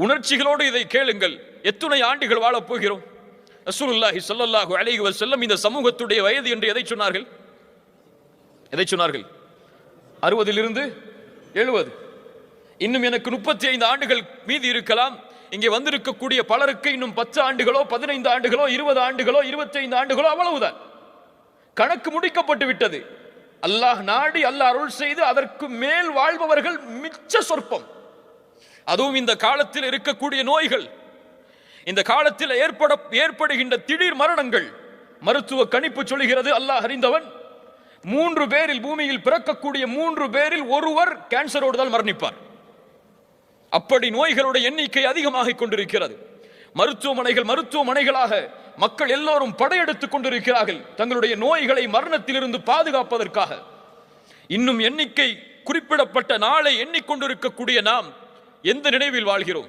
உணர்ச்சிகளோடு இதை கேளுங்கள். எத்துணை ஆண்டுகள் வாழப் போகிறோம்? ரசூலுல்லாஹி ஸல்லல்லாஹு அலைஹி வஸல்லம் இந்த சமூகத்துடைய வயது என்று எதை சொன்னார்கள்? 60 70. இன்னும் எனக்கு 35 ஆண்டுகள் மீதி இருக்கலாம். இங்கே வந்திருக்கக்கூடிய பலருக்கு இன்னும் 10 ஆண்டுகளோ 15 ஆண்டுகளோ 20 ஆண்டுகளோ 25 ஆண்டுகளோ அவ்வளவுதான். கணக்கு முடிக்கப்பட்டு விட்டது. அல்லாஹ் நாடி அல்லாஹ் அருள் செய்து அதற்கு மேல் வாழ்பவர்கள் மிச்ச சொற்பம். அதுவும் இந்த காலத்தில் இருக்கக்கூடிய நோய்கள், இந்த காலத்தில் ஏற்படுகின்ற திடீர் மரணங்கள், மருத்துவ கணிப்பு சொல்கிறது, அல்லாஹ் அறிந்தவன், 3 பேரில் பூமியில் பிறக்கக்கூடிய 3 பேரில் ஒருவர் கேன்சரோடு தான் மரணிப்பார். அப்படி நோய்களுடைய எண்ணிக்கை அதிகமாக கொண்டிருக்கிறது. மருத்துவமனைகளாக மக்கள் எல்லோரும் படையெடுத்துக் கொண்டிருக்கிறார்கள் தங்களுடைய நோய்களை மரணத்திலிருந்து பாதுகாப்பதற்காக. இன்னும் எண்ணிக்கை குறிப்பிடப்பட்ட நாளை எண்ணிக்கொண்டிருக்கக்கூடிய நாம் எந்த நினைவில் வாழ்கிறோம்?